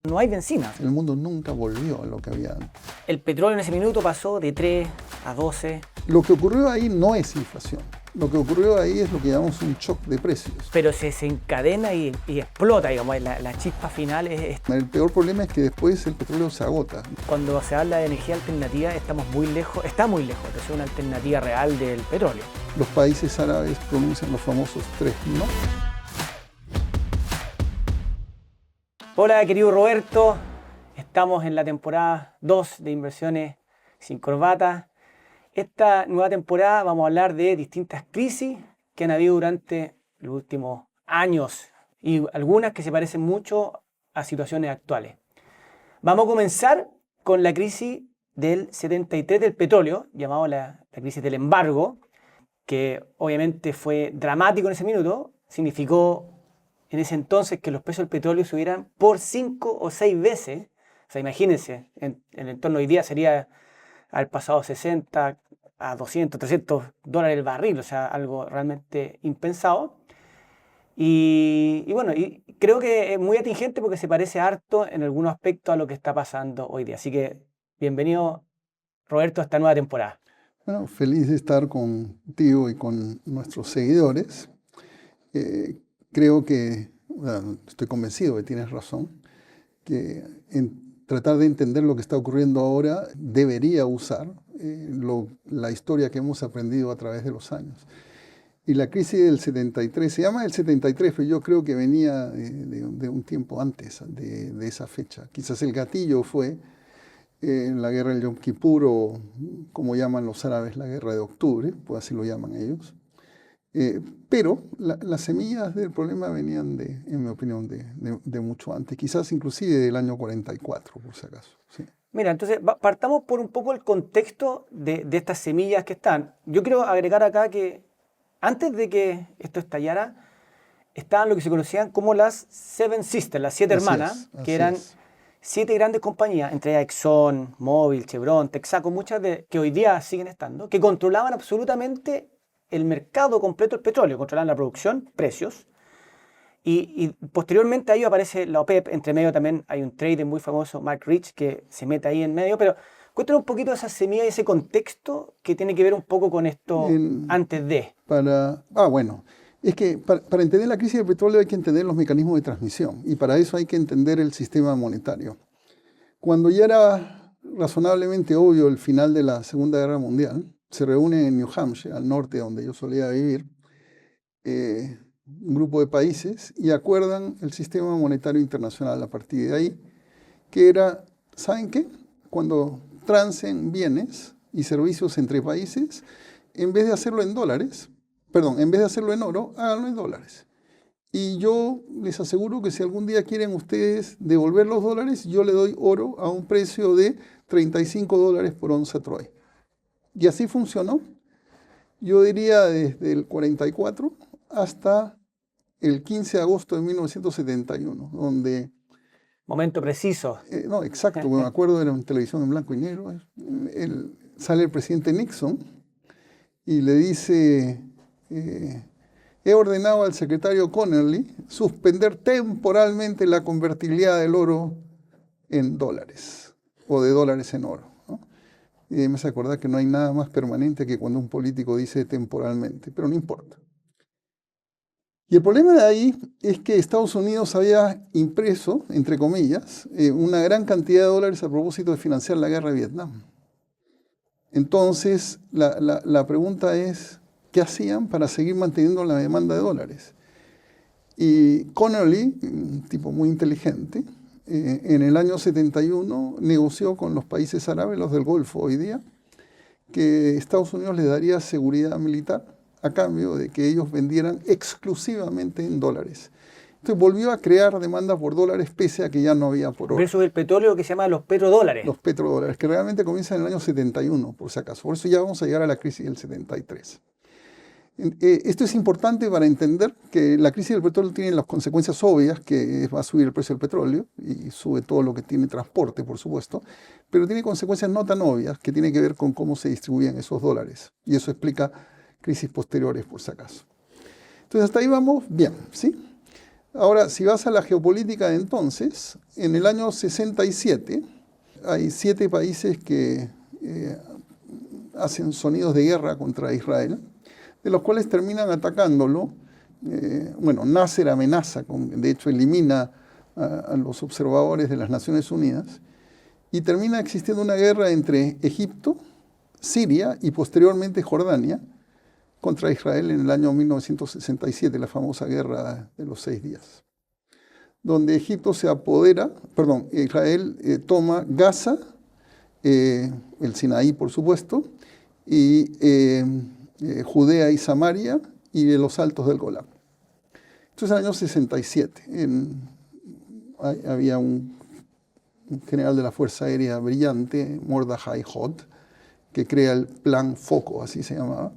No hay benzina. El mundo nunca volvió a lo que había antes. El petróleo en ese minuto pasó de 3 a 12. Lo que ocurrió ahí no es inflación. Lo que ocurrió ahí es lo que llamamos un shock de precios. Pero se encadena y explota, digamos. La chispa final es. El peor problema es que después el petróleo se agota. Cuando se habla de energía alternativa, está muy lejos de ser una alternativa real del petróleo. Los países árabes pronuncian los famosos 3 no. Hola, querido Roberto. Estamos en la temporada 2 de Inversiones sin Corbata. Esta nueva temporada vamos a hablar de distintas crisis que han habido durante los últimos años y algunas que se parecen mucho a situaciones actuales. Vamos a comenzar con la crisis del 73 del petróleo, llamado la crisis del embargo, que obviamente fue dramático en ese minuto. Significó en ese entonces que los precios del petróleo subieran por 5 o 6 veces. O sea, imagínense, en el entorno de hoy día sería haber pasado 60 a 200, 300 dólares el barril, o sea, algo realmente impensado. Y bueno, y creo que es muy atingente porque se parece harto en algunos aspectos a lo que está pasando hoy día. Así que bienvenido, Roberto, a esta nueva temporada. Bueno, feliz de estar contigo y con nuestros seguidores. Creo que, bueno, estoy convencido que tienes razón, que en tratar de entender lo que está ocurriendo ahora debería usar la historia que hemos aprendido a través de los años. Y la crisis del 73, se llama el 73, pero yo creo que venía de un tiempo antes de esa fecha. Quizás el gatillo fue la guerra del Yom Kippur, o como llaman los árabes, la guerra de octubre, pues así lo llaman ellos. Pero las semillas del problema venían, en mi opinión, de mucho antes, quizás inclusive del año 44, por si acaso. Sí. Mira, entonces partamos por un poco el contexto de estas semillas que están. Yo quiero agregar acá que antes de que esto estallara, estaban lo que se conocían como las Seven Sisters, las 7 hermanas, que eran 7 grandes compañías, entre ellas Exxon, Mobil, Chevron, Texaco, muchas que hoy día siguen estando, que controlaban absolutamente el mercado completo del petróleo, controlaban la producción, precios, y posteriormente a ello aparece la OPEP, entre medio también hay un trader muy famoso, Mark Rich, que se mete ahí en medio, pero cuéntanos un poquito de esa semilla y ese contexto que tiene que ver un poco con esto antes de. Bueno, es que para entender la crisis del petróleo hay que entender los mecanismos de transmisión, y para eso hay que entender el sistema monetario. Cuando ya era razonablemente obvio el final de la Segunda Guerra Mundial, se reúnen en New Hampshire, al norte donde yo solía vivir, un grupo de países y acuerdan el sistema monetario internacional a partir de ahí, que era, ¿saben qué? Cuando transen bienes y servicios entre países, en vez de hacerlo en oro, háganlo en dólares. Y yo les aseguro que si algún día quieren ustedes devolver los dólares, yo le doy oro a un precio de $35 por onza Troy. Y así funcionó, yo diría desde el 44 hasta el 15 de agosto de 1971, donde... Momento preciso. No, exacto, me acuerdo, era en televisión en blanco y negro. Sale el presidente Nixon y le dice, he ordenado al secretario Connally suspender temporalmente la convertibilidad del oro en dólares, o de dólares en oro. Y me hace acordar que no hay nada más permanente que cuando un político dice temporalmente, pero no importa. Y el problema de ahí es que Estados Unidos había impreso, entre comillas, una gran cantidad de dólares a propósito de financiar la guerra de Vietnam. Entonces, la pregunta es, ¿qué hacían para seguir manteniendo la demanda de dólares? Y Connally, un tipo muy inteligente, en el año 71 negoció con los países árabes, los del Golfo hoy día, que Estados Unidos les daría seguridad militar a cambio de que ellos vendieran exclusivamente en dólares. Entonces volvió a crear demanda por dólares pese a que ya no había por oro. Versus el petróleo que se llama los petrodólares. Los petrodólares, que realmente comienzan en el año 71, por si acaso. Por eso ya vamos a llegar a la crisis del 73. Esto es importante para entender que la crisis del petróleo tiene las consecuencias obvias, que va a subir el precio del petróleo y sube todo lo que tiene transporte, por supuesto, pero tiene consecuencias no tan obvias que tienen que ver con cómo se distribuyen esos dólares. Y eso explica crisis posteriores, por si acaso. Entonces, hasta ahí vamos bien, ¿sí? Ahora, si vas a la geopolítica de entonces, en el año 67 hay 7 países que hacen sonidos de guerra contra Israel, de los cuales terminan atacándolo. Nasser amenaza, de hecho elimina a los observadores de las Naciones Unidas, y termina existiendo una guerra entre Egipto, Siria y posteriormente Jordania contra Israel en el año 1967, la famosa guerra de los 6 días, donde Egipto Israel toma Gaza, el Sinaí por supuesto, y Judea y Samaria y de los altos del Golán. Esto es el año 67. Había un general de la Fuerza Aérea brillante, Mordechai Hod, que crea el Plan Foco, así se llamaba,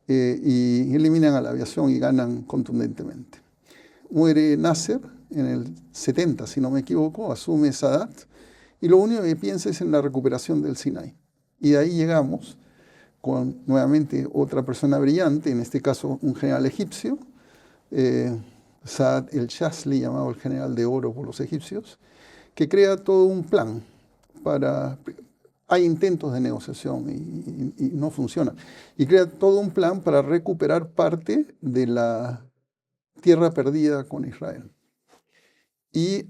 y eliminan a la aviación y ganan contundentemente. Muere Nasser en el 70, si no me equivoco, asume Sadat, y lo único que piensa es en la recuperación del Sinaí. Y de ahí llegamos con nuevamente otra persona brillante, en este caso un general egipcio, Saad el-Shazli, llamado el general de oro por los egipcios, que crea todo un plan para... Hay intentos de negociación y no funciona. Y crea todo un plan para recuperar parte de la tierra perdida con Israel. Y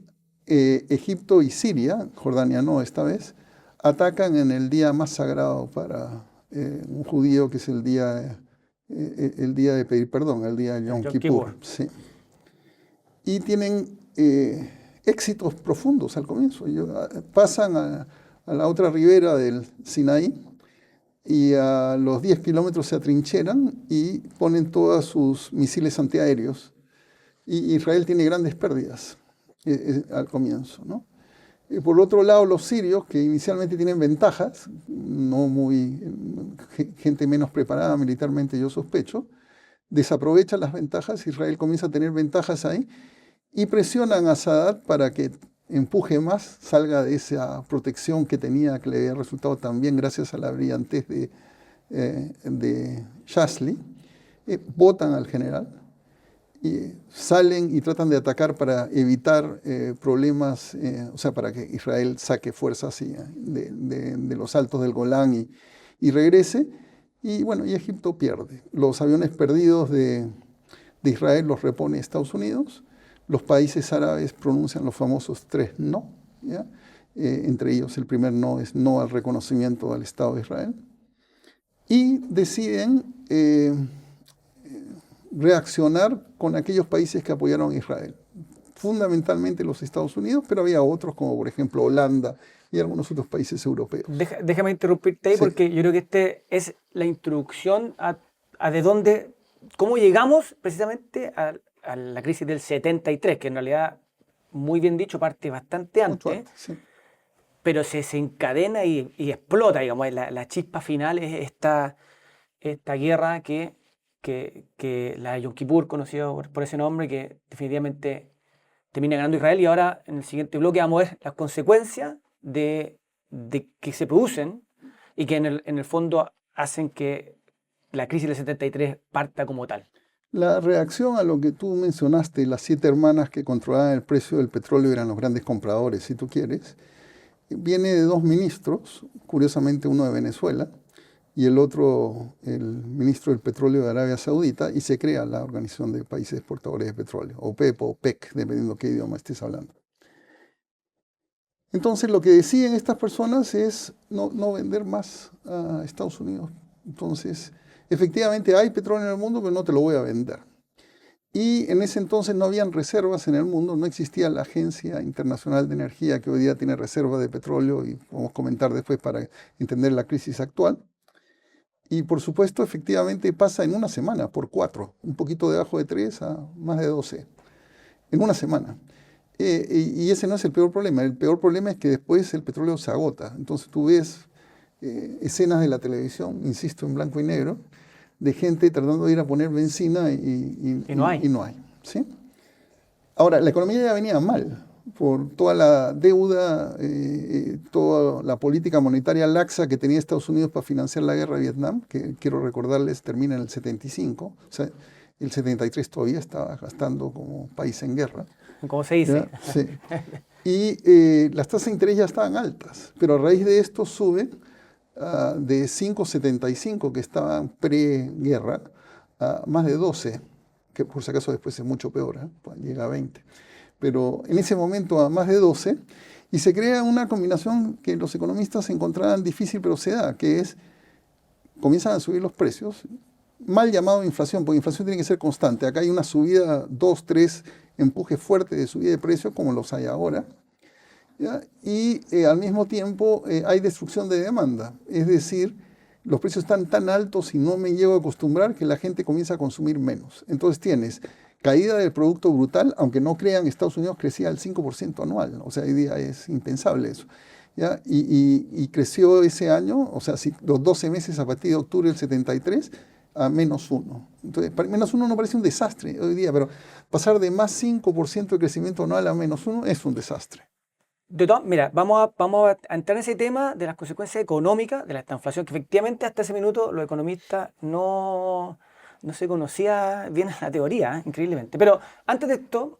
Egipto y Siria, Jordania no esta vez, atacan en el día más sagrado para un judío, que es el día de pedir perdón, el día de Yom Kippur. Sí. Y tienen éxitos profundos al comienzo. Pasan a la otra ribera del Sinaí y a los 10 kilómetros se atrincheran y ponen todos sus misiles antiaéreos. Y Israel tiene grandes pérdidas al comienzo, ¿no? Por otro lado, los sirios, que inicialmente tienen ventajas, gente menos preparada militarmente, yo sospecho, desaprovechan las ventajas. Israel comienza a tener ventajas ahí y presionan a Sadat para que empuje más, salga de esa protección que tenía, que le había resultado también gracias a la brillantez de Shazli. Votan al general y salen y tratan de atacar para evitar problemas, para que Israel saque fuerzas de los altos del Golán y regrese. Y Egipto pierde. Los aviones perdidos de Israel los repone Estados Unidos. Los países árabes pronuncian los famosos 3 no, ¿ya? Entre ellos el primer no es no al reconocimiento del Estado de Israel. Y deciden reaccionar con aquellos países que apoyaron a Israel. Fundamentalmente los Estados Unidos, pero había otros como por ejemplo Holanda y algunos otros países europeos. Déjame interrumpirte ahí, sí, porque yo creo que este es la introducción a de dónde, cómo llegamos precisamente a la crisis del 73, que en realidad, muy bien dicho, parte bastante antes, sí, pero se encadena y explota, digamos, la chispa final es esta guerra que la Yom Kippur, conocida por ese nombre, que definitivamente termina ganando Israel. Y ahora, en el siguiente bloque, vamos a ver las consecuencias de que se producen y que en el fondo hacen que la crisis del 73 parta como tal. La reacción a lo que tú mencionaste, las 7 hermanas que controlaban el precio del petróleo eran los grandes compradores, si tú quieres, viene de 2 ministros, curiosamente uno de Venezuela y el otro, el ministro del petróleo de Arabia Saudita, y se crea la Organización de Países Exportadores de Petróleo, OPEP o PEC, dependiendo qué idioma estés hablando. Entonces lo que deciden estas personas es no vender más a Estados Unidos. Entonces, efectivamente hay petróleo en el mundo, pero no te lo voy a vender. Y en ese entonces no habían reservas en el mundo, no existía la Agencia Internacional de Energía, que hoy día tiene reservas de petróleo, y podemos comentar después para entender la crisis actual. Y por supuesto, efectivamente pasa en una semana, por 4, un poquito debajo de 3 a más de 12, en una semana. Y ese no es el peor problema. El peor problema es que después el petróleo se agota. Entonces tú ves escenas de la televisión, insisto, en blanco y negro, de gente tratando de ir a poner benzina y no hay. ¿Sí? Ahora, la economía ya venía mal por toda la deuda, toda la política monetaria laxa que tenía Estados Unidos para financiar la guerra de Vietnam, que quiero recordarles termina en el 75. O sea, El 73 todavía estaba gastando como país en guerra. Como se dice. ¿Ya? Sí. Y las tasas de interés ya estaban altas, pero a raíz de esto suben de 5,75 que estaban pre-guerra a más de 12, que por si acaso después es mucho peor, pues llega a 20. Pero en ese momento a más de 12, y se crea una combinación que los economistas encontraban difícil, pero se da, que es, comienzan a subir los precios, mal llamado inflación, porque inflación tiene que ser constante. Acá hay una subida, 2, 3 empujes fuertes de subida de precios, como los hay ahora, ¿ya? Y al mismo tiempo hay destrucción de demanda, es decir, los precios están tan altos y no me llego a acostumbrar que la gente comienza a consumir menos. Entonces tienes caída del producto brutal, aunque no crean, Estados Unidos crecía al 5% anual, ¿no? O sea, hoy día es impensable eso, ¿ya? Y creció ese año, o sea, si los 12 meses a partir de octubre del 73, a -1. Entonces, -1 no parece un desastre hoy día, pero pasar de más 5% de crecimiento anual a -1 es un desastre. Mira, vamos a entrar en ese tema de las consecuencias económicas de la inflación, que efectivamente hasta ese minuto los economistas no se conocía bien la teoría, increíblemente. Pero antes de esto,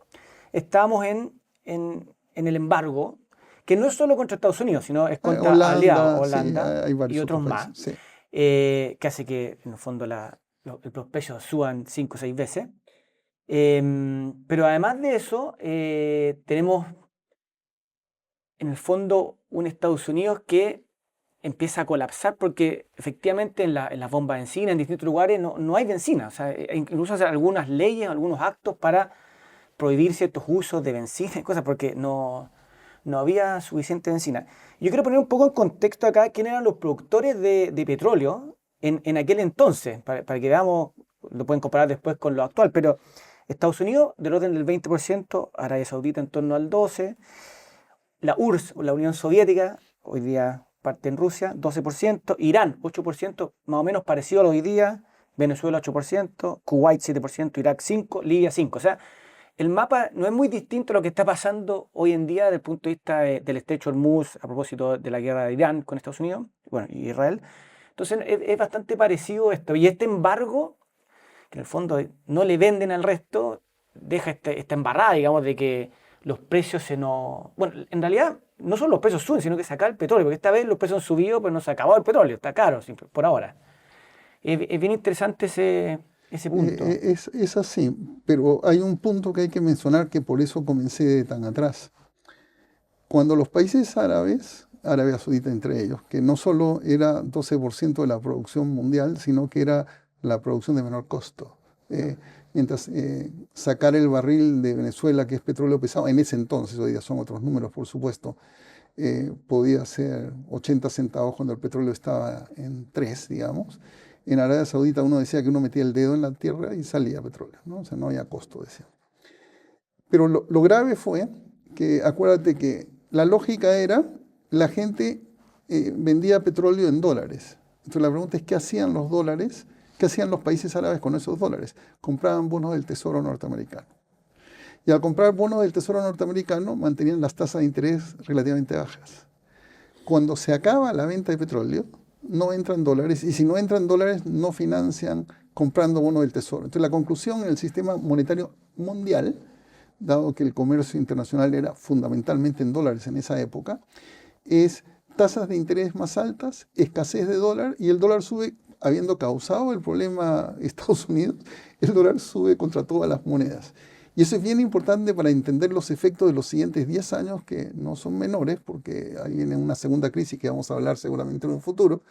estábamos en el embargo, que no es solo contra Estados Unidos, sino es contra aliados, Holanda, sí, hay varios y otros otros más, países, sí. que hace que en el fondo los precios suban 5 o 6 veces. Pero además de eso, tenemos en el fondo un Estados Unidos que empieza a colapsar porque efectivamente en las bombas de benzina, en distintos lugares, no hay benzina. O sea, incluso hacer algunas leyes, algunos actos para prohibir ciertos usos de benzina y cosas porque no había suficiente benzina. Yo quiero poner un poco en contexto acá quiénes eran los productores de petróleo en aquel entonces, para que veamos, lo pueden comparar después con lo actual, pero Estados Unidos del orden del 20%, Arabia Saudita en torno al 12%, la URSS, la Unión Soviética, hoy día parte en Rusia, 12%, Irán, 8%, más o menos parecido a lo de hoy día, Venezuela, 8%, Kuwait, 7%, Irak, 5%, Libia, 5%. O sea, el mapa no es muy distinto a lo que está pasando hoy en día desde el punto de vista del estrecho Hormuz, a propósito de la guerra de Irán con Estados Unidos, bueno, y Israel. Entonces, es bastante parecido esto. Y este embargo, que en el fondo no le venden al resto, deja esta embarrada, digamos, de que los precios se nos... Bueno, en realidad no solo los precios suben, sino que se acaba el petróleo, porque esta vez los precios han subido, pero no se ha acabado el petróleo, está caro por ahora. Es bien interesante ese punto. Es así, pero hay un punto que hay que mencionar que por eso comencé de tan atrás. Cuando los países árabes, Arabia Saudita entre ellos, que no solo era 12% de la producción mundial, sino que era la producción de menor costo. Mientras sacar el barril de Venezuela, que es petróleo pesado, en ese entonces, hoy día son otros números, por supuesto, podía ser 80 centavos cuando el petróleo estaba en 3, digamos. En Arabia Saudita uno decía que uno metía el dedo en la tierra y salía petróleo, ¿no? O sea, no había costo, decía. Pero lo grave fue que, acuérdate que la lógica era, la gente vendía petróleo en dólares. Entonces la pregunta es, ¿qué hacían los dólares? ¿Qué hacían los países árabes con esos dólares? Compraban bonos del Tesoro norteamericano. Y al comprar bonos del Tesoro norteamericano, mantenían las tasas de interés relativamente bajas. Cuando se acaba la venta de petróleo, no entran dólares, y si no entran dólares, no financian comprando bonos del Tesoro. Entonces la conclusión en el sistema monetario mundial, dado que el comercio internacional era fundamentalmente en dólares en esa época, es tasas de interés más altas, escasez de dólar, y el dólar sube, habiendo causado el problema Estados Unidos, el dólar sube contra todas las monedas. Y eso es bien importante para entender los efectos de los siguientes 10 años, que no son menores, porque ahí viene una segunda crisis que vamos a hablar seguramente en un futuro,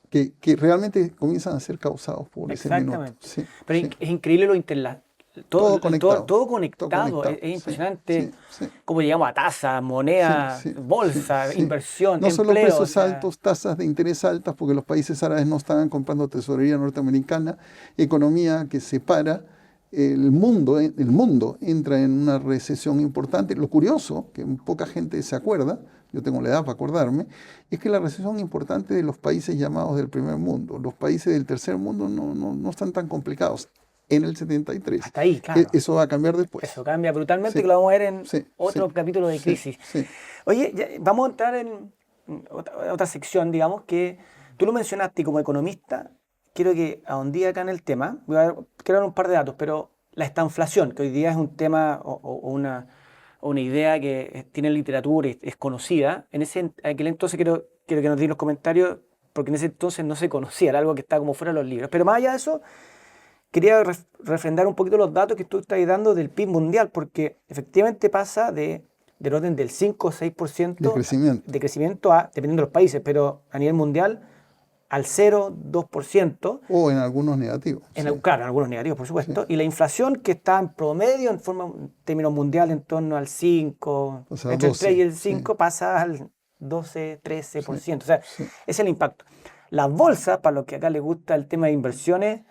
que realmente comienzan a ser causados por ese minuto. Sí, pero sí. es increíble Todo conectado. Todo conectado. Es impresionante cómo llegamos a tasas, monedas, bolsa, inversión, no empleo. solo precios altos, tasas de interés altas, porque los países árabes no estaban comprando tesorería norteamericana, economía que se para, el mundo entra en una recesión importante. Lo curioso, que poca gente se acuerda, yo tengo la edad para acordarme, es que la recesión importante de los países llamados del primer mundo, los países del tercer mundo no están tan complicados. En el 73. Hasta ahí, claro. Eso va a cambiar después. Eso cambia brutalmente, que lo vamos a ver en otro capítulo de crisis. Oye, vamos a entrar en otra sección, digamos, que tú lo mencionaste como economista, quiero que ahondí acá en el tema. Quiero dar un par de datos, pero la estanflación, que hoy día es un tema o una idea que tiene literatura y es conocida, aquel entonces quiero que nos digan los comentarios, porque en ese entonces no se conocía, era algo que estaba como fuera de los libros. Pero más allá de eso, quería refrendar un poquito los datos que tú estás dando del PIB mundial, porque efectivamente pasa del orden del 5 o 6% de crecimiento dependiendo de los países, pero a nivel mundial al 0,2%. O en algunos negativos. Claro, en algunos negativos, por supuesto. Sí. Y la inflación que está en promedio, en términos mundiales, en torno al 5, o sea, entre 12, el 3 y el 5, sí. pasa al 12, 13%. O sea, Sí. es el impacto. Las bolsas, para los que acá les gusta el tema de inversiones,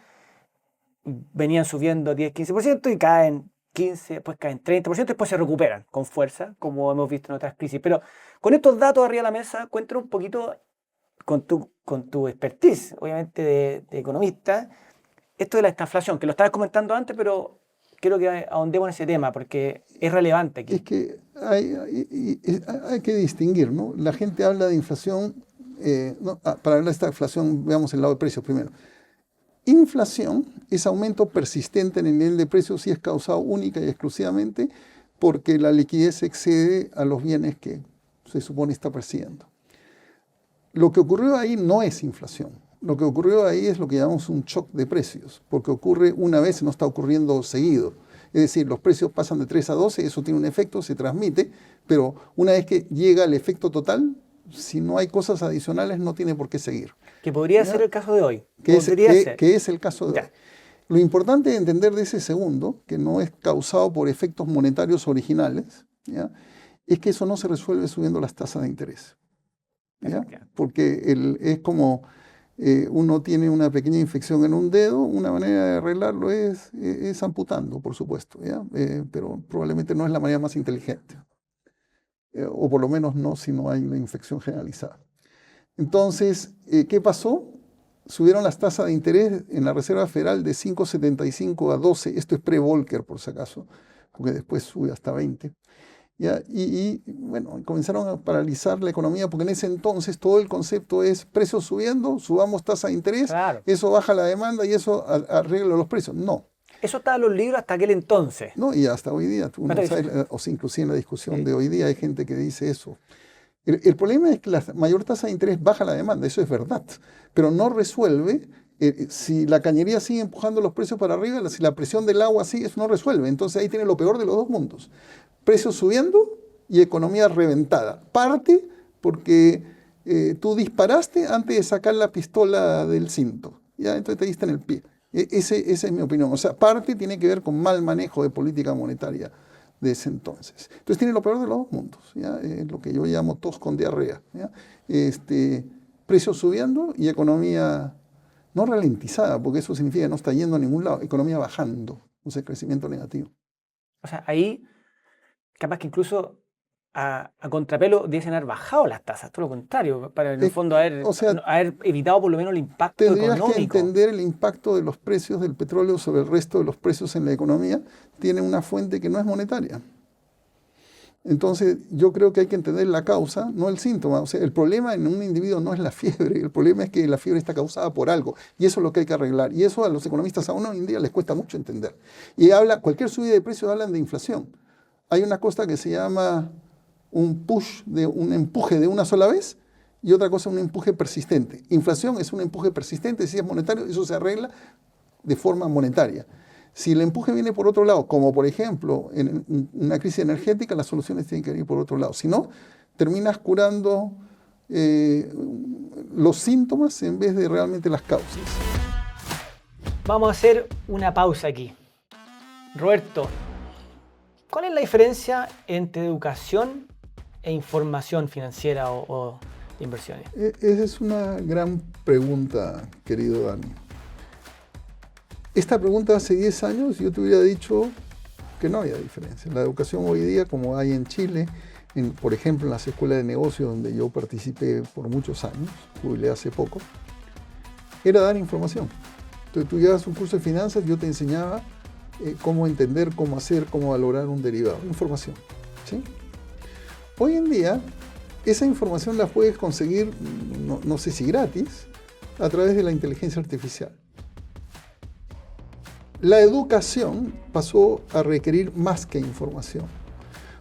venían subiendo 10, 15% y caen 15, después caen 30%, después se recuperan con fuerza, como hemos visto en otras crisis. Pero con estos datos arriba de la mesa, cuéntanos un poquito con tu expertise, obviamente de economista, esto de la estanflación, que lo estabas comentando antes, pero quiero que ahondemos en ese tema, porque es relevante aquí. Es que hay que distinguir, ¿no? La gente habla de inflación, para hablar de esta inflación, veamos el lado de precios primero. Inflación es aumento persistente en el nivel de precios y es causado única y exclusivamente porque la liquidez excede a los bienes que se supone está persiguiendo. Lo que ocurrió ahí no es inflación. Lo que ocurrió ahí es lo que llamamos un shock de precios, porque ocurre una vez, no está ocurriendo seguido. Es decir, los precios pasan de 3 a 12, eso tiene un efecto, se transmite, pero una vez que llega el efecto total, si no hay cosas adicionales, no tiene por qué seguir. Que podría ser el caso de hoy. Que es el caso de hoy. Lo importante de entender de ese segundo, que no es causado por efectos monetarios originales, ¿ya? Es que eso no se resuelve subiendo las tasas de interés. ¿Ya? Porque es como uno tiene una pequeña infección en un dedo, una manera de arreglarlo es amputando, por supuesto, ¿ya? Pero probablemente no es la manera más inteligente. O por lo menos no si no hay una infección generalizada. Entonces, ¿qué pasó? Subieron las tasas de interés en la Reserva Federal de 5,75 a 12, esto es pre-Volcker por si acaso, porque después sube hasta 20. ¿Ya? Bueno, comenzaron a paralizar la economía porque en ese entonces todo el concepto es precios subiendo, subamos tasa de interés, claro. Eso baja la demanda y eso arregla los precios. No. Eso estaba en los libros hasta aquel entonces. No, y hasta hoy día. Tú no sabes, o sea, inclusive en la discusión de hoy día hay gente que dice eso. El problema es que la mayor tasa de interés baja la demanda, eso es verdad, pero no resuelve. Si la cañería sigue empujando los precios para arriba, si la presión del agua sigue, eso no resuelve. Entonces ahí tiene lo peor de los dos mundos. Precios subiendo y economía reventada. Parte porque tú disparaste antes de sacar la pistola del cinto. ¿Ya? Entonces te diste en el pie. Esa es mi opinión. O sea, parte tiene que ver con mal manejo de política monetaria de ese entonces. Entonces tiene lo peor de los dos mundos. ¿Ya? Lo que yo llamo tos con diarrea. ¿Ya? Precios subiendo y economía no ralentizada, porque eso significa que no está yendo a ningún lado. Economía bajando, o sea, crecimiento negativo. O sea, ahí capaz que incluso a contrapelo debiesen haber bajado las tasas, todo lo contrario, para en el fondo haber evitado por lo menos el impacto económico. Tendrías que entender el impacto de los precios del petróleo sobre el resto de los precios en la economía. Tiene una fuente que no es monetaria. Entonces, yo creo que hay que entender la causa, no el síntoma. O sea, el problema en un individuo no es la fiebre, el problema es que la fiebre está causada por algo, y eso es lo que hay que arreglar. Y eso a los economistas aún hoy en día les cuesta mucho entender. Y cualquier subida de precios hablan de inflación. Hay una cosa que se llama un empuje de una sola vez, y otra cosa un empuje persistente. Inflación es un empuje persistente, si es monetario, eso se arregla de forma monetaria. Si el empuje viene por otro lado, como por ejemplo en una crisis energética, las soluciones tienen que venir por otro lado. Si no, terminas curando los síntomas en vez de realmente las causas. Vamos a hacer una pausa aquí. Roberto, ¿cuál es la diferencia entre educación e información financiera o de inversiones? Esa es una gran pregunta, querido Dani. Esta pregunta hace 10 años yo te hubiera dicho que no había diferencia. La educación hoy día, como hay en Chile, por ejemplo en las escuelas de negocios donde yo participé por muchos años, jubilé hace poco, era dar información. Entonces tú llevas un curso de finanzas, yo te enseñaba cómo entender, cómo hacer, cómo valorar un derivado. Información. ¿Sí? Hoy en día, esa información la puedes conseguir, no sé si gratis, a través de la inteligencia artificial. La educación pasó a requerir más que información.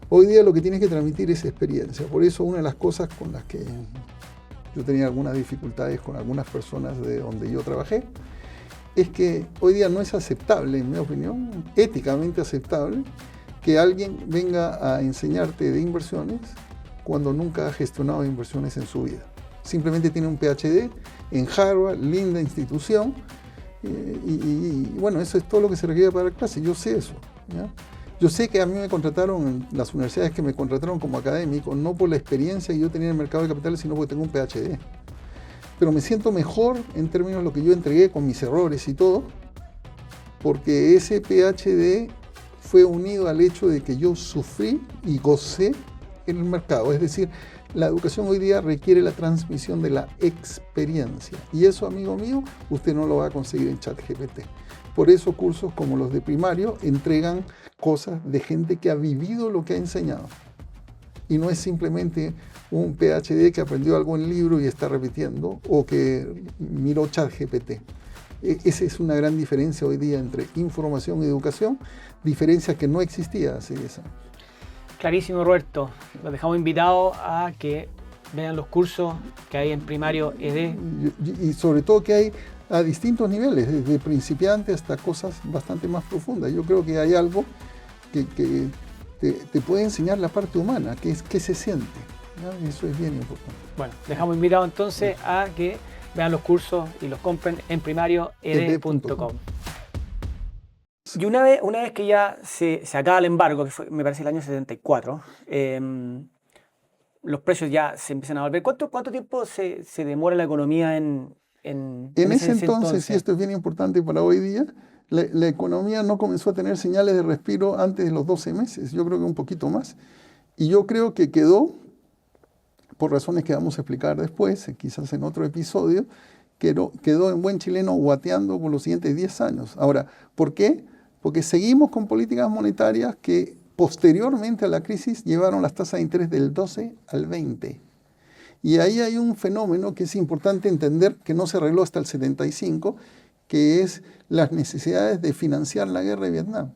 Hoy día lo que tienes que transmitir es experiencia. Por eso una de las cosas con las que yo tenía algunas dificultades con algunas personas de donde yo trabajé, es que hoy día no es aceptable, en mi opinión, éticamente aceptable, que alguien venga a enseñarte de inversiones cuando nunca ha gestionado inversiones en su vida. Simplemente tiene un PhD en Harvard, linda institución, y bueno, eso es todo lo que se requiere para la clase. Yo sé eso, ¿ya? Yo sé que a mí me contrataron, en las universidades que me contrataron como académico, no por la experiencia que yo tenía en el mercado de capitales, sino porque tengo un PhD. Pero me siento mejor en términos de lo que yo entregué con mis errores y todo, porque ese PhD fue unido al hecho de que yo sufrí y gocé en el mercado. Es decir, la educación hoy día requiere la transmisión de la experiencia. Y eso, amigo mío, usted no lo va a conseguir en ChatGPT. Por eso cursos como los de primario entregan cosas de gente que ha vivido lo que ha enseñado. Y no es simplemente un PhD que aprendió algo en el libro y está repitiendo, o que miró ChatGPT. Esa es una gran diferencia hoy día entre información y educación, diferencia que no existía hace 10 años. Clarísimo, Roberto. Los dejamos invitados a que vean los cursos que hay en primario ED. Y sobre todo que hay a distintos niveles, desde principiante hasta cosas bastante más profundas. Yo creo que hay algo que te puede enseñar la parte humana, que es qué se siente, ¿no? Eso es bien importante. Bueno, dejamos invitados entonces a que vean los cursos y los compren en primarioed.com. Y una vez que ya se acaba el embargo, que fue, me parece, el año 74, los precios ya se empiezan a volver. ¿Cuánto tiempo se demora la economía en ese entonces, y esto es bien importante para hoy día, la economía no comenzó a tener señales de respiro antes de los 12 meses, yo creo que un poquito más. Y yo creo que quedó, por razones que vamos a explicar después, quizás en otro episodio, quedó en buen chileno guateando por los siguientes 10 años. Ahora, ¿por qué? Porque seguimos con políticas monetarias que posteriormente a la crisis llevaron las tasas de interés del 12 al 20. Y ahí hay un fenómeno que es importante entender, que no se arregló hasta el 75, que es las necesidades de financiar la guerra de Vietnam.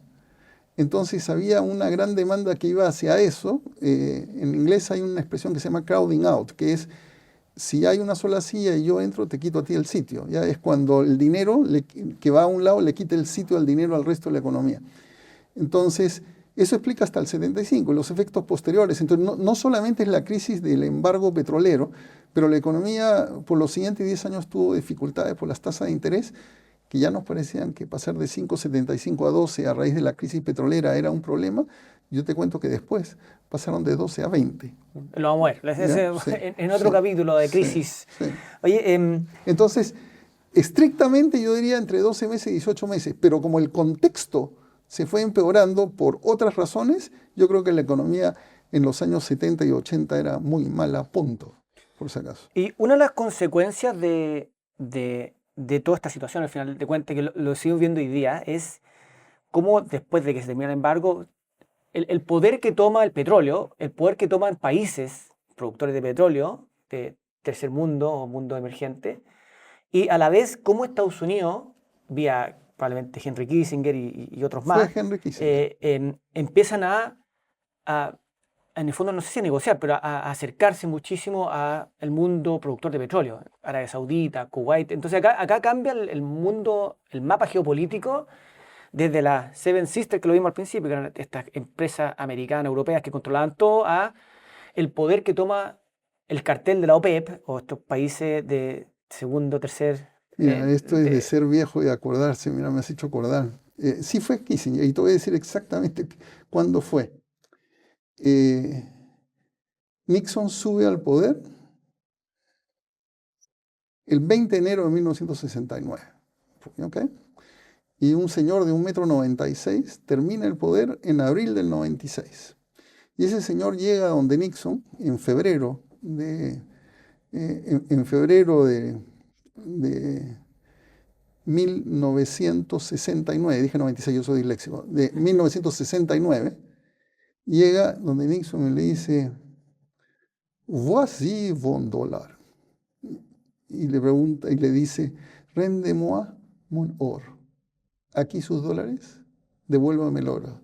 Entonces había una gran demanda que iba hacia eso. En inglés hay una expresión que se llama crowding out, que es, si hay una sola silla y yo entro, te quito a ti el sitio. Ya es cuando el dinero que va a un lado le quita el sitio al dinero al resto de la economía. Entonces, eso explica hasta el 75, los efectos posteriores. Entonces, no solamente es la crisis del embargo petrolero, pero la economía por los siguientes 10 años tuvo dificultades por las tasas de interés, que ya nos parecían que pasar de 5,75 a 12 a raíz de la crisis petrolera era un problema. Yo te cuento que después pasaron de 12 a 20. Lo vamos a ver sí, en otro capítulo de crisis. Sí. Oye, entonces, estrictamente yo diría entre 12 meses y 18 meses, pero como el contexto se fue empeorando por otras razones, yo creo que la economía en los años 70 y 80 era muy mala, punto, por si acaso. Y una de las consecuencias de toda esta situación, al final de cuentas, que lo sigo viendo hoy día, es cómo después de que se termina el embargo, el poder que toma el petróleo, el poder que toman países productores de petróleo, de tercer mundo o mundo emergente, y a la vez cómo Estados Unidos, vía probablemente Henry Kissinger y otros más, empiezan en el fondo, no sé si a negociar, pero a acercarse muchísimo al mundo productor de petróleo, Arabia Saudita, Kuwait. Entonces acá cambia el mundo, el mapa geopolítico, desde las Seven Sisters, que lo vimos al principio, que eran estas empresas americanas, europeas, que controlaban todo, a el poder que toma el cartel de la OPEP, o estos países de segundo, tercer... Mira, esto es de ser viejo y acordarse, mira, me has hecho acordar. Sí fue Kissinger, y te voy a decir exactamente cuándo fue. Nixon sube al poder el 20 de enero de 1969. ¿Okay? Y un señor de 1,96 m termina el poder en abril del 96. Y ese señor llega donde Nixon en febrero de 1969, dije 96, yo soy disléxico, de 1969, llega donde Nixon y le dice, voici $1. y le pregunta y le dice, Rendez-moi mon or. Aquí sus dólares, devuélvame el oro.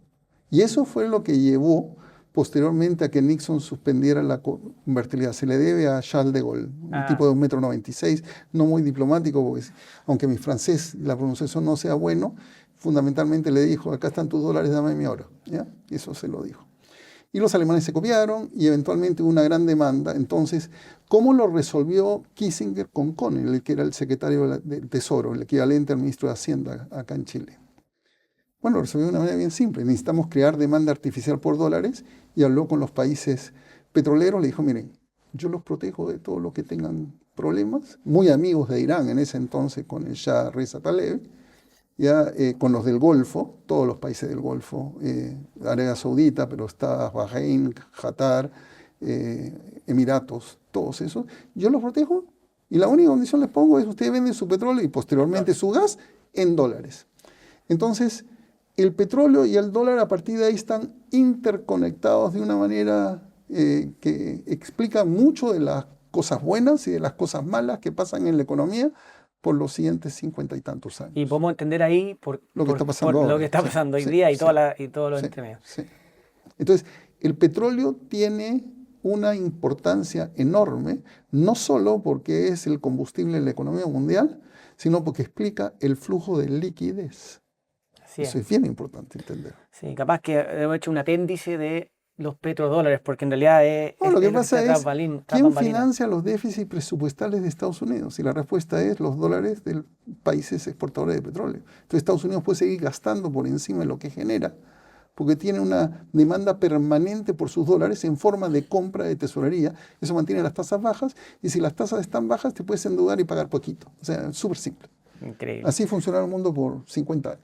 Y eso fue lo que llevó posteriormente a que Nixon suspendiera la convertibilidad. Se le debe a Charles de Gaulle, un tipo de 1,96 m, no muy diplomático, porque aunque mi francés, la pronunciación no sea bueno, fundamentalmente le dijo, acá están tus dólares, dame mi oro. ¿Ya? Eso se lo dijo. Y los alemanes se copiaron y eventualmente hubo una gran demanda. Entonces, ¿cómo lo resolvió Kissinger con Connell, que era el secretario del Tesoro, el equivalente al ministro de Hacienda acá en Chile? Bueno, lo resolvió de una manera bien simple. Necesitamos crear demanda artificial por dólares y habló con los países petroleros. Le dijo, miren, yo los protejo de todo lo que tengan problemas. Muy amigos de Irán en ese entonces con el Shah Reza Tlaib. Ya con los del Golfo, todos los países del Golfo, Arabia Saudita, pero está Bahrein, Qatar, Emiratos, todos esos, yo los protejo y la única condición les pongo es ustedes venden su petróleo y posteriormente su gas en dólares. Entonces, el petróleo y el dólar a partir de ahí están interconectados de una manera que explica mucho de las cosas buenas y de las cosas malas que pasan en la economía por los siguientes 50 y tantos años. Y podemos entender ahí lo que está pasando ahora. Lo que está pasando hoy día y todo lo entremedio. Sí. Entonces, el petróleo tiene una importancia enorme, no solo porque es el combustible en la economía mundial, sino porque explica el flujo de liquidez. Eso es bien importante entender. Sí, capaz que hemos hecho un apéndice de los petrodólares, porque en realidad es... No, lo que pasa es, ¿quién financia los déficits presupuestales de Estados Unidos? Y la respuesta es los dólares de países exportadores de petróleo. Entonces Estados Unidos puede seguir gastando por encima de lo que genera, porque tiene una demanda permanente por sus dólares en forma de compra de tesorería. Eso mantiene las tasas bajas, y si las tasas están bajas te puedes endeudar y pagar poquito. O sea, súper simple. Increíble. Así funciona el mundo por 50 años.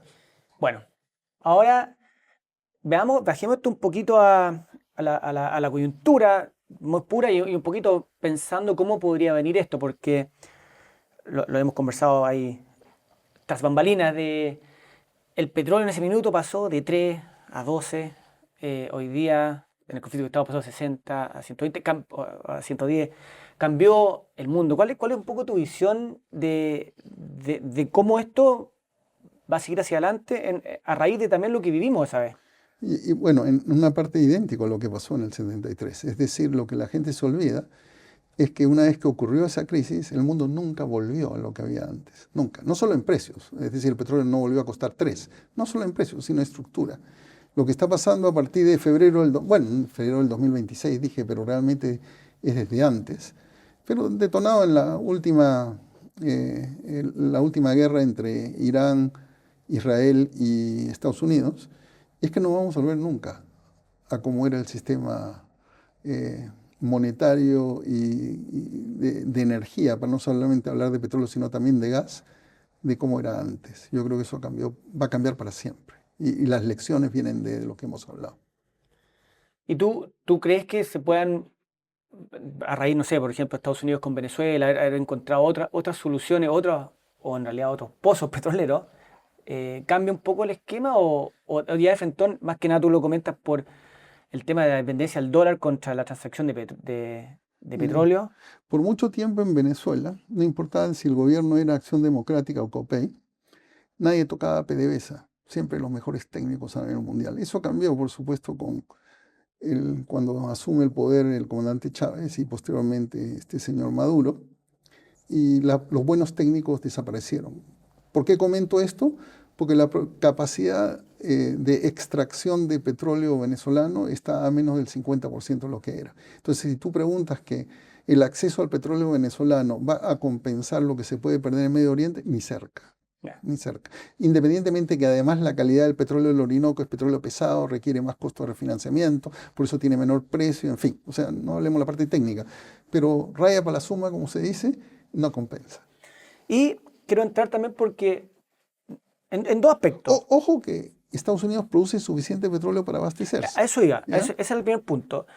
Bueno, ahora... bajemos esto un poquito a la coyuntura muy pura y un poquito pensando cómo podría venir esto, porque lo hemos conversado ahí tras bambalinas de el petróleo en ese minuto pasó de 3 a 12, hoy día en el conflicto de Estado pasó de 60 a 120, a 110, cambió el mundo. ¿Cuál es un poco tu visión de cómo esto va a seguir hacia adelante a raíz de también lo que vivimos esa vez? Y bueno, en una parte idéntico a lo que pasó en el 73. Es decir, lo que la gente se olvida es que una vez que ocurrió esa crisis, el mundo nunca volvió a lo que había antes. Nunca. No solo en precios. Es decir, el petróleo no volvió a costar 3. No solo en precios, sino en estructura. Lo que está pasando a partir de febrero del 2026 dije, pero realmente es desde antes. Pero detonado en la última guerra entre Irán, Israel y Estados Unidos, es que no vamos a volver nunca a cómo era el sistema monetario y de energía, para no solamente hablar de petróleo, sino también de gas, de cómo era antes. Yo creo que eso va a cambiar para siempre. Y las lecciones vienen de lo que hemos hablado. ¿Y tú crees que se puedan, a raíz, no sé, por ejemplo, Estados Unidos con Venezuela, haber encontrado otras soluciones, o en realidad otros pozos petroleros, cambia un poco el esquema o ya de frente, más que nada tú lo comentas por el tema de la dependencia del dólar contra la transacción de petróleo? Por mucho tiempo en Venezuela, no importaba si el gobierno era Acción Democrática o COPEI, nadie tocaba PDVSA, siempre los mejores técnicos a nivel mundial. Eso cambió, por supuesto, cuando asume el poder el comandante Chávez y posteriormente este señor Maduro, y los buenos técnicos desaparecieron. ¿Por qué comento esto? Porque la capacidad de extracción de petróleo venezolano está a menos del 50% de lo que era. Entonces, si tú preguntas que el acceso al petróleo venezolano va a compensar lo que se puede perder en Medio Oriente, ni cerca. Ni cerca. Independientemente que además la calidad del petróleo del Orinoco es petróleo pesado, requiere más costo de refinanciamiento, por eso tiene menor precio, en fin. O sea, no hablemos de la parte técnica. Pero raya para la suma, como se dice, no compensa. Y quiero entrar también porque en dos aspectos. Ojo que Estados Unidos produce suficiente petróleo para abastecerse. A eso iba, ese es el primer punto.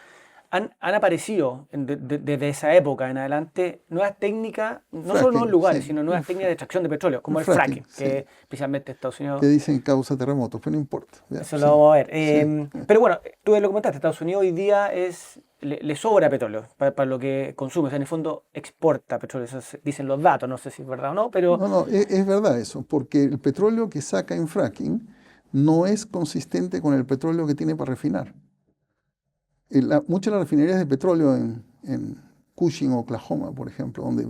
Han aparecido desde esa época en adelante nuevas técnicas, no solo nuevos lugares, sino nuevas técnicas de extracción de petróleo, como el fracking, que especialmente Estados Unidos... Que dicen causa terremotos, pero no importa. Eso lo vamos a ver. Pero bueno, tú lo comentaste, Estados Unidos hoy día es le sobra petróleo para lo que consume. O sea, en el fondo exporta petróleo. Eso dicen los datos, no sé si es verdad o no, pero No, no, es verdad eso, porque el petróleo que saca en fracking no es consistente con el petróleo que tiene para refinar. Muchas de las refinerías de petróleo en Cushing, Oklahoma, por ejemplo, donde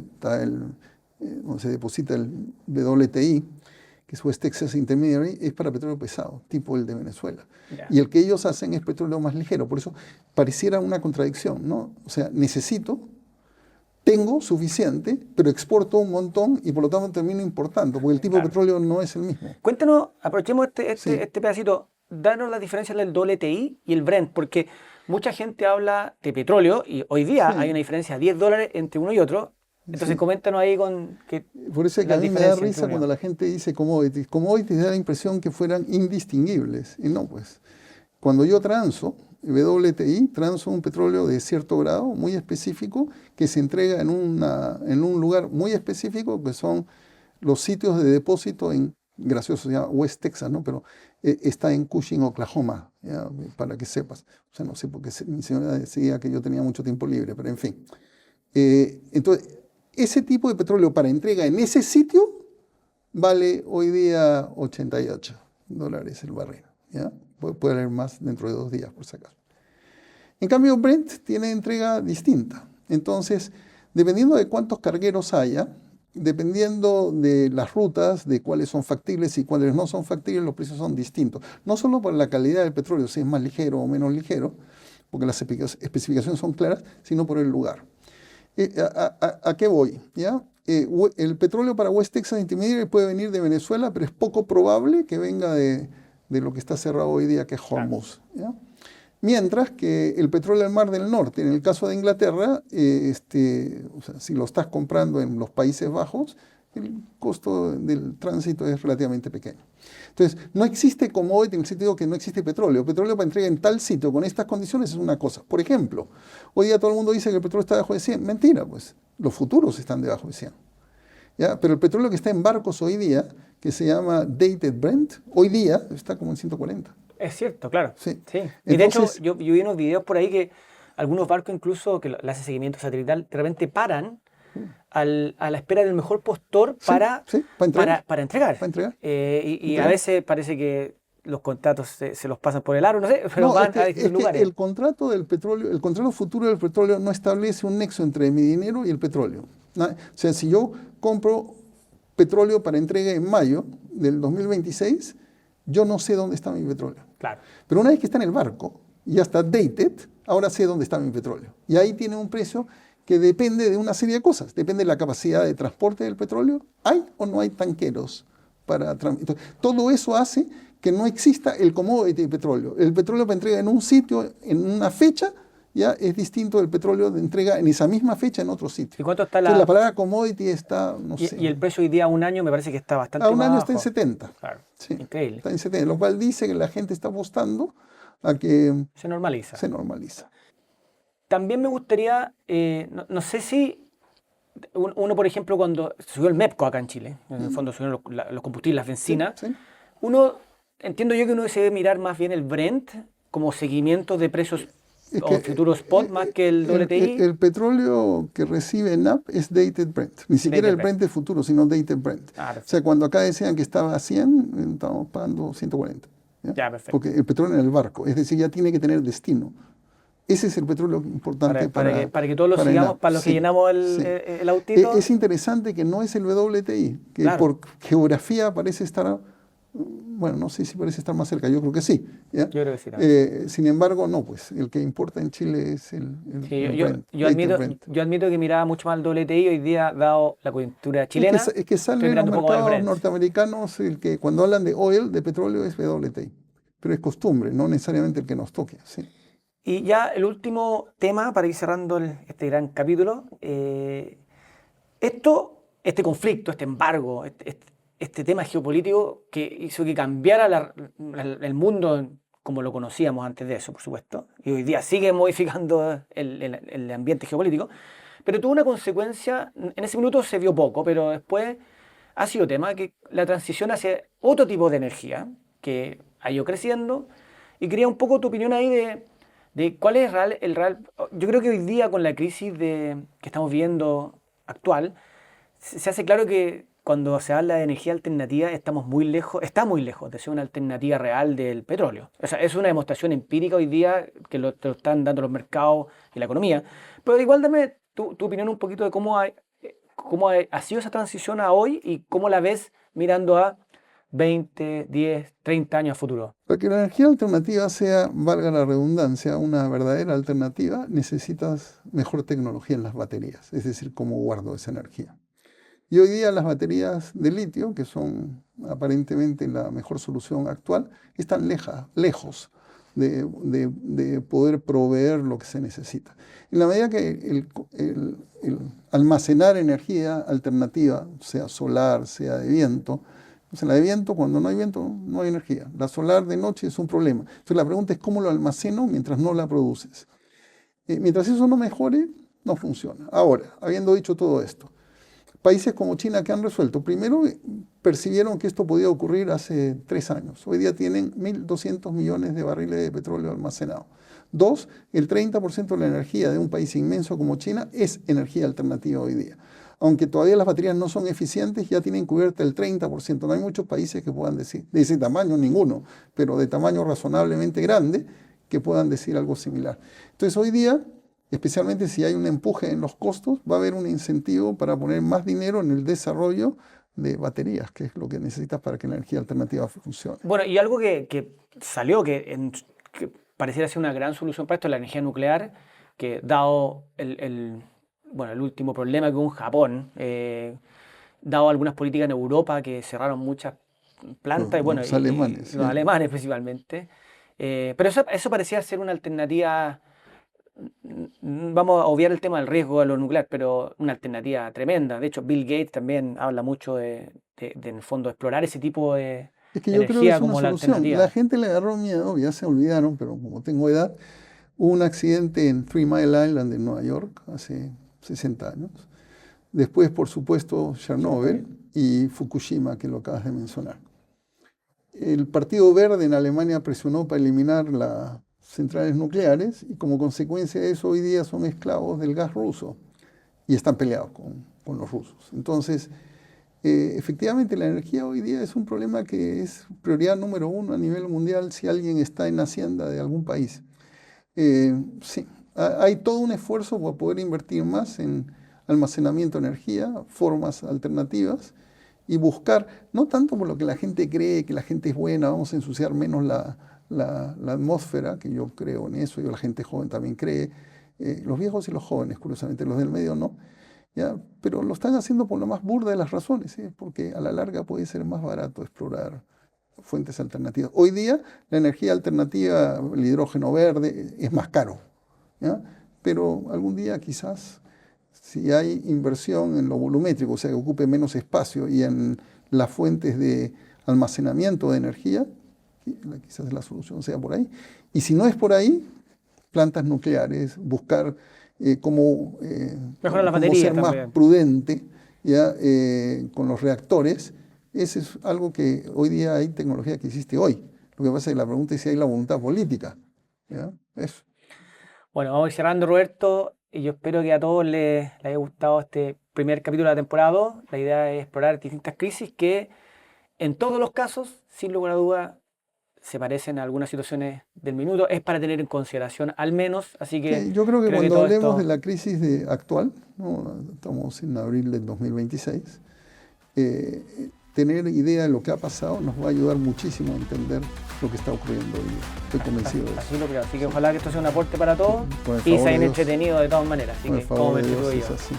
se deposita el WTI, que es West Texas Intermediary, es para petróleo pesado, tipo el de Venezuela. ya, Y el que ellos hacen es petróleo más ligero. Por eso pareciera una contradicción, ¿no? O sea, tengo suficiente, pero exporto un montón y por lo tanto termino importando, porque el tipo de claro. petróleo no es el mismo. Cuéntanos, aprovechemos Sí, este pedacito, danos la diferencia entre el WTI y el Brent, porque mucha gente habla de petróleo y hoy día hay sí, una diferencia de $10 entre uno y otro. Entonces, sí. coméntanos ahí con Por eso es que a las mí me da diferencias entre risa uno y cuando otro. la gente dice commodities. Commodities da la impresión que fueran indistinguibles. Y no, pues. Cuando yo WTI, transo un petróleo de cierto grado, muy específico, que se entrega en un lugar muy específico, que son los sitios de depósito gracioso, se llama West Texas, ¿no? Pero está en Cushing, Oklahoma, ¿ya? Para que sepas. O sea, no sé por qué mi señora decía que yo tenía mucho tiempo libre, pero en fin. Entonces, ese tipo de petróleo para entrega en ese sitio vale hoy día $88 el barril. ¿Ya? Puede haber más dentro de 2 días, por si acaso. En cambio, Brent tiene entrega distinta. Entonces, dependiendo de cuántos cargueros haya, dependiendo de las rutas, de cuáles son factibles y cuáles no son factibles, los precios son distintos. No solo por la calidad del petróleo, si es más ligero o menos ligero, porque las especificaciones son claras, sino por el lugar. ¿A qué voy? ¿Ya? El petróleo para West Texas Intermediary puede venir de Venezuela, pero es poco probable que venga de lo que está cerrado hoy día, que es Claro. Hormuz. ¿Ya? Mientras que el petróleo del Mar del Norte, en el caso de Inglaterra, o sea, si lo estás comprando en los Países Bajos, el costo del tránsito es relativamente pequeño. Entonces, no existe commodity en el sentido que no existe petróleo. Petróleo para entrega en tal sitio con estas condiciones es una cosa. Por ejemplo, hoy día todo el mundo dice que el petróleo está debajo de 100. Mentira, pues. Los futuros están debajo de 100. ¿Ya? Pero el petróleo que está en barcos hoy día, que se llama Dated Brent, hoy día está como en 140. Es cierto, claro. Sí. Sí. Y de hecho, Entonces, yo vi unos videos por ahí que algunos barcos incluso que le hacen seguimiento satelital, de repente paran a la espera del mejor postor sí, sí, para entregar. para entregar. Y a entregar. veces parece que los contratos se los pasan por el aro, no sé, pero No, van a distintos es que lugares. el contrato del petróleo, el contrato futuro del petróleo no establece un nexo entre mi dinero y el petróleo. O sea, si yo compro petróleo para entrega en mayo del 2026, yo no sé dónde está mi petróleo. Claro. Pero una vez que está en el barco y ya está dated, ahora sé dónde está mi petróleo. Y ahí tiene un precio que depende de una serie de cosas. Depende de la capacidad de transporte del petróleo. ¿Hay o no hay tanqueros para transportar? Todo eso hace que no exista el commodity de petróleo. El petróleo para entrega en un sitio, en una fecha, ya es distinto del petróleo de entrega en esa misma fecha en otro sitio. ¿Y cuánto está Entonces la palabra commodity está, no sé, y el precio hoy día a un año me parece que está bastante a un más año está en abajo? 70. Claro. Sí, Increíble. está en 70, lo cual dice que la gente está apostando a que Se normaliza. se normaliza. También me gustaría, no sé si uno, por ejemplo, cuando subió el MEPCO acá en Chile, en el fondo subieron los combustibles, las Sí, bencinas, sí. uno, entiendo yo que uno debe mirar más bien el Brent como seguimiento de precios Es o que futuros spot más que el WTI. el petróleo que recibe NAP es dated Brent. Ni siquiera Dated el Brent. Brent de futuro, sino dated Brent. Ah, O sea, perfecto. cuando acá decían que estaba a 100, estamos pagando 140. ¿Ya? Ya, perfecto. Porque el petróleo en el barco, es decir, ya tiene que tener destino. Ese es el petróleo importante Para que todos lo para sigamos, ENAP. para los que Sí, llenamos sí. el autito. Es interesante que no es el WTI, que Claro. por geografía parece estar, bueno, no sé si parece estar más cerca, yo creo que sí. ¿ya? Yo creo que sí también. Sin embargo, no, pues el que importa en Chile es el Sí, Brent, yo dated Brent. admito que miraba mucho más el WTI hoy día, dado la coyuntura chilena. Es que sale Estoy en los mirando un poco más el mercados Brent. norteamericanos el que cuando hablan de oil, de petróleo, es WTI. Pero es costumbre, no necesariamente el que nos toque. Sí. Y ya el último tema, para ir cerrando este gran capítulo, este conflicto, este embargo, este tema geopolítico que hizo que cambiara el mundo como lo conocíamos antes de eso, por supuesto, y hoy día sigue modificando el ambiente geopolítico, pero tuvo una consecuencia, en ese minuto se vio poco, pero después ha sido tema que la transición hacia otro tipo de energía que ha ido creciendo, y quería un poco tu opinión ahí de cuál es el real. Yo creo que hoy día con la crisis que estamos viendo actual, se hace claro que cuando se habla de energía alternativa está muy lejos de ser una alternativa real del petróleo. O sea, es una demostración empírica hoy día que te lo están dando los mercados y la economía. Pero igual dame tu opinión un poquito de cómo ha sido esa transición a hoy y cómo la ves mirando a 20, 10, 30 años a futuro. Para que la energía alternativa sea, valga la redundancia, una verdadera alternativa, necesitas mejor tecnología en las baterías, es decir, cómo guardo esa energía. Y hoy día las baterías de litio, que son aparentemente la mejor solución actual, están lejos de poder proveer lo que se necesita. En la medida que el almacenar energía alternativa, sea solar, sea de viento, la de viento, cuando no hay viento, no hay energía. La solar de noche es un problema. Entonces la pregunta es cómo lo almaceno mientras no la produces. Mientras eso no mejore, no funciona. Ahora, habiendo dicho todo esto, países como China que han resuelto, primero percibieron que esto podía ocurrir hace 3 años. Hoy día tienen 1.200 millones de barriles de petróleo almacenados. 2, el 30% de la energía de un país inmenso como China es energía alternativa hoy día. Aunque todavía las baterías no son eficientes, ya tienen cubierta el 30%. No hay muchos países que puedan decir, de ese tamaño ninguno, pero de tamaño razonablemente grande, que puedan decir algo similar. Entonces hoy día, especialmente si hay un empuje en los costos, va a haber un incentivo para poner más dinero en el desarrollo de baterías, que es lo que necesitas para que la energía alternativa funcione. Bueno, y algo que salió, que pareciera ser una gran solución para esto, es la energía nuclear, que dado el último problema que hubo en Japón, dado algunas políticas en Europa que cerraron muchas plantas, Los alemanes. Los alemanes principalmente, pero eso parecía ser una alternativa. Vamos a obviar el tema del riesgo de lo nuclear, pero una alternativa tremenda. De hecho, Bill Gates también habla mucho de en el fondo, explorar ese tipo de Es que yo creo que energía es una como la solución. alternativa. La gente le agarró miedo, ya se olvidaron, pero como tengo edad, hubo un accidente en 3 Mile Island en Nueva York hace 60 años. Después, por supuesto, Chernobyl y Fukushima, que lo acabas de mencionar. El Partido Verde en Alemania presionó para eliminar las centrales nucleares y como consecuencia de eso hoy día son esclavos del gas ruso y están peleados con los rusos. Entonces, efectivamente la energía hoy día es un problema que es prioridad número 1 a nivel mundial si alguien está en Hacienda de algún país. Sí, hay todo un esfuerzo para poder invertir más en almacenamiento de energía, formas alternativas y buscar, no tanto por lo que la gente cree, que la gente es buena, vamos a ensuciar menos la atmósfera, que yo creo en eso, y la gente joven también cree, los viejos y los jóvenes, curiosamente, los del medio no, ¿ya? Pero lo están haciendo por la más burda de las razones, porque a la larga puede ser más barato explorar fuentes alternativas. Hoy día la energía alternativa, el hidrógeno verde, es más caro, ¿ya? Pero algún día quizás, si hay inversión en lo volumétrico, o sea, que ocupe menos espacio, y en las fuentes de almacenamiento de energía, quizás la solución sea por ahí. Y si no es por ahí, plantas nucleares, buscar cómo ser más prudente, ¿ya? Con los reactores. Ese es algo que hoy día hay tecnología que existe hoy. Lo que pasa es que la pregunta es si hay la voluntad política, ¿ya? Eso. Bueno, vamos a ir cerrando, Roberto, y yo espero que a todos les haya gustado este primer capítulo de la temporada 2. La idea es explorar distintas crisis que, en todos los casos, sin lugar a duda, se parecen a algunas situaciones del minuto. Es para tener en consideración, al menos, así que... Sí, yo creo que cuando hablemos de la crisis actual, ¿no? Estamos en abril del 2026, tener idea de lo que ha pasado nos va a ayudar muchísimo a entender lo que está ocurriendo hoy día. Estoy convencido de eso. Así lo creo. Así que ojalá que esto sea un aporte para todos Sí, y se hayan entretenido de todas maneras. Así que, como me digo yo. Así.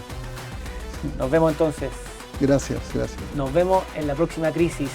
Nos vemos entonces. Gracias. Nos vemos en la próxima crisis.